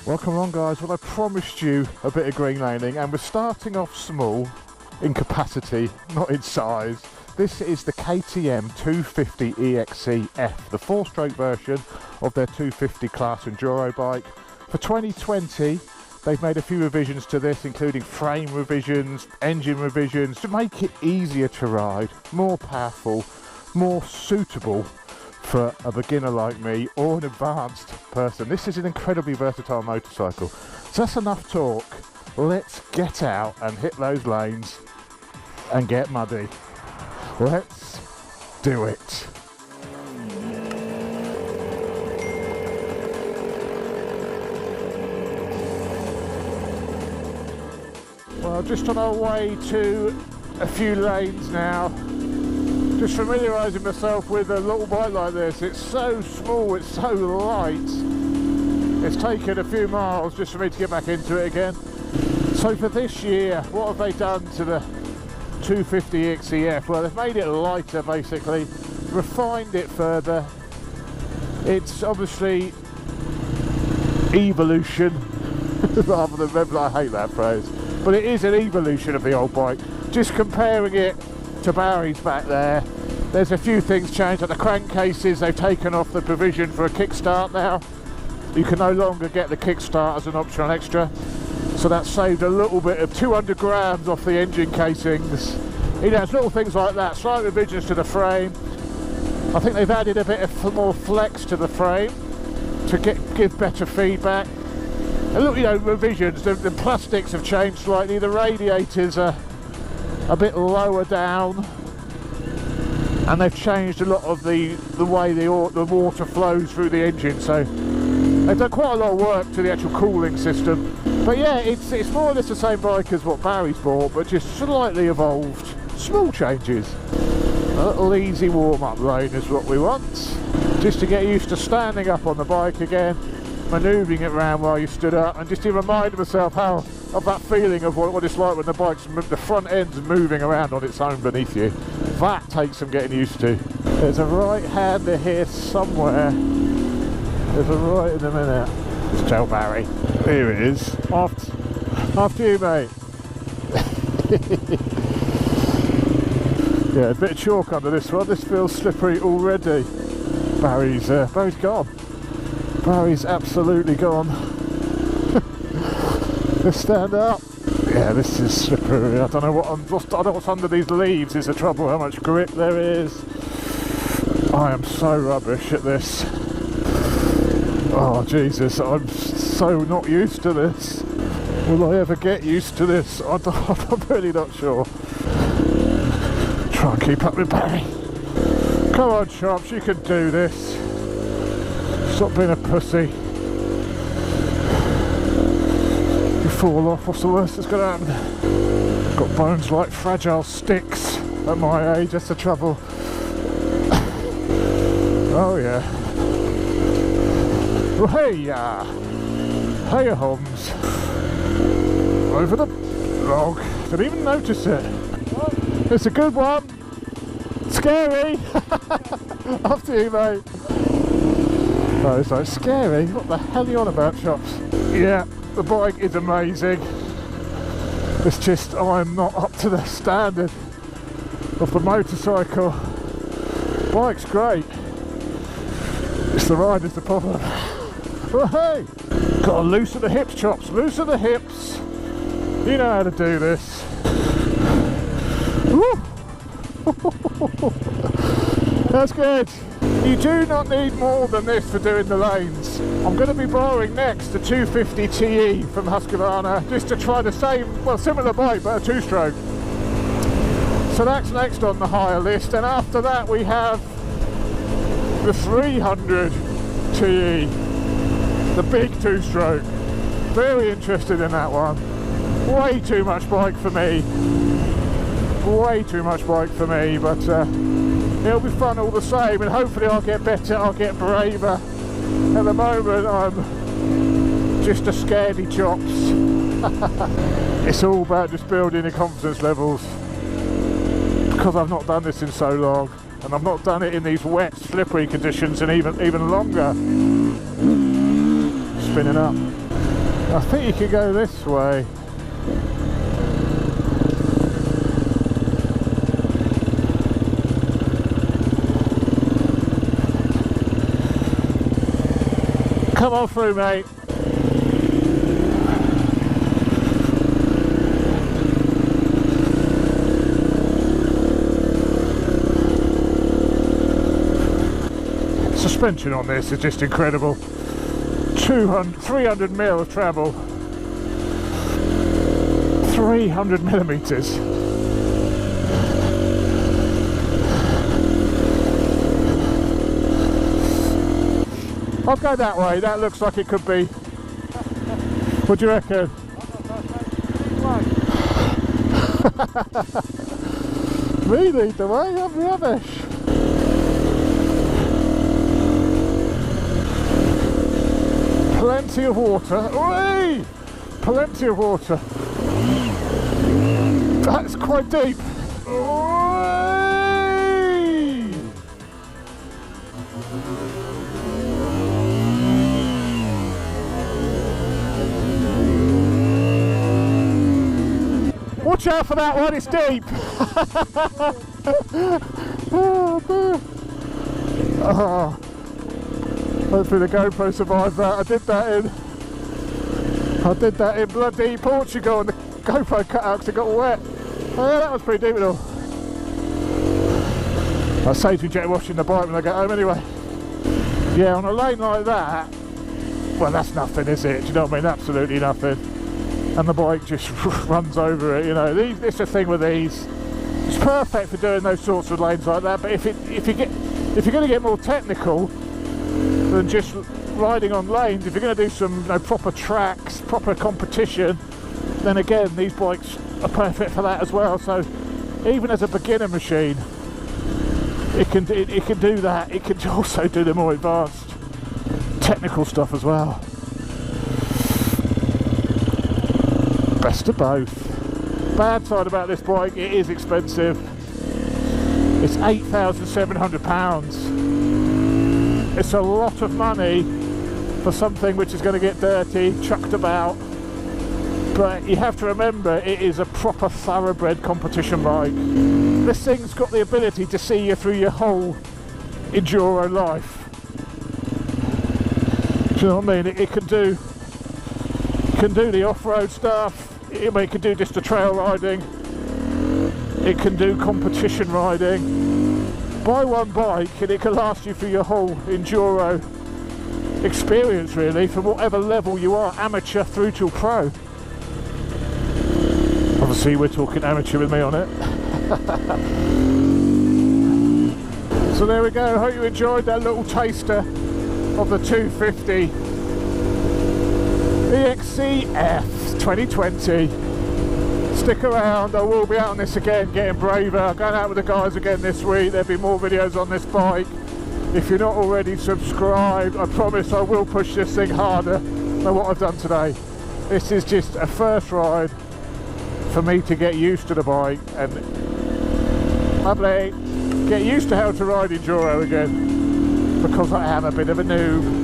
Welcome along, guys. Well, I promised you a bit of green laning, and we're starting off small in capacity, not in size. This is the KTM 250 EXC-F, the 4-stroke version of their 250 class enduro bike. For 2020, they've made a few revisions to this, including frame revisions, engine revisions, to make it easier to ride, more powerful, more suitable for a beginner like me or an advanced person. This is an incredibly versatile motorcycle. So that's enough talk. Let's get out and hit those lanes and get muddy. Let's do it. Well, just on our way to a few lanes now. Just familiarising myself with a little bike like this. It's so small, it's so light. It's taken a few miles just for me to get back into it again. So for this year, what have they done to the 250 EXC-F? Well, they've made it lighter basically, refined it further. It's obviously evolution rather than, I hate that phrase, but it is an evolution of the old bike. Just comparing it to Barry's back there, there's a few things changed. Like the crankcases, they've taken off the provision for a kickstart now. You can no longer get the kickstart as an optional extra, so that saved a little bit of 200 grams off the engine casings. You know, it's little things like that. Slight revisions to the frame. I think they've added a bit of more flex to the frame to give better feedback. A little, you know, revisions. The plastics have changed slightly. The radiators are a bit lower down, and they've changed a lot of the way the water flows through the engine, so they've done quite a lot of work to the actual cooling system. But yeah, it's more or less the same bike as what Barry's bought, but just slightly evolved. Small changes. A little easy warm-up lane is what we want, just to get used to standing up on the bike again, manoeuvring it around while you stood up, and just to remind myself of that feeling of what it's like when the front end's moving around on its own beneath you. That takes some getting used to. There's a right-hander here somewhere. There's a right in a minute. Just tell Barry. Here it is. After you, mate. Yeah, a bit of chalk under this one. This feels slippery already. Barry's gone. Barry's absolutely gone. Let's stand up. Yeah, this is slippery. I don't know what's under these leaves is the trouble, how much grip there is. I am so rubbish at this. Oh Jesus, I'm so not used to this. Will I ever get used to this? I'm really not sure. Try and keep up with Barry. Come on, Chops, you can do this. Stop being a pussy. You fall off, what's the worst that's going to happen? Got bones like fragile sticks at my age, that's the trouble. Oh yeah. Well, hey Holmes. Over the log. Didn't even notice it. It's a good one. Scary. After you, mate. Oh, it's like scary. What the hell are you on about, Chops? Yeah, the bike is amazing. It's just I'm not up to the standard of the motorcycle. Bike's great. It's the ride is the problem. Well, hey, gotta loosen the hips, Chops. Loosen the hips. You know how to do this. Woo. That's good. You do not need more than this for doing the lanes. I'm going to be borrowing next the 250 TE from Husqvarna just to try the same, well, similar bike but a 2-stroke. So that's next on the higher list, and after that we have the 300 TE, the big 2-stroke. Very interested in that one. Way too much bike for me. Way too much bike for me, but it'll be fun all the same, and hopefully I'll get better, I'll get braver. At the moment I'm just a scaredy Chops. It's all about just building the confidence levels, because I've not done this in so long, and I've not done it in these wet, slippery conditions, and even longer. Spinning up. I think you can go this way. Come on through, mate. Suspension on this is just incredible. 300 mil of travel. 300 millimeters. I'll go that way, that looks like it could be. What do you reckon? Me lead the way, I'm rubbish. Plenty of water. Oi! Plenty of water. That's quite deep. Oi! Watch out for that one, it's deep. Oh, hopefully the GoPro survived that. I did that in bloody Portugal and the GoPro cut out because it got wet. Oh yeah, that was pretty deep at all. I saves me jet washing the bike when I get home anyway. Yeah, on a lane like that, well that's nothing, is it? Do you know what I mean? Absolutely nothing. And the bike just runs over it, you know. It's the thing with these. It's perfect for doing those sorts of lanes like that, but if you're going to get more technical than just riding on lanes, if you're going to do some proper tracks, proper competition, then again these bikes are perfect for that as well. So even as a beginner machine, it can do that. It can also do the more advanced technical stuff as well. Best of both. Bad side about this bike, it is expensive. It's £8,700. It's a lot of money for something which is going to get dirty, chucked about. But you have to remember, it is a proper thoroughbred competition bike. This thing's got the ability to see you through your whole enduro life. Do you know what I mean? It can do the off-road stuff. It can do just the trail riding. It can do competition riding. Buy one bike and it can last you through your whole enduro experience, really, from whatever level you are, amateur through to pro. Obviously we're talking amateur with me on it. So there we go. Hope you enjoyed that little taster of the 250 EXC-F 2020. Stick around, I will be out on this again, getting braver, going out with the guys again this week. There'll be more videos on this bike. If you're not already subscribed, I promise I will push this thing harder than what I've done today. This is just a first ride for me to get used to the bike and lovely, get used to how to ride enduro again, because I am a bit of a noob.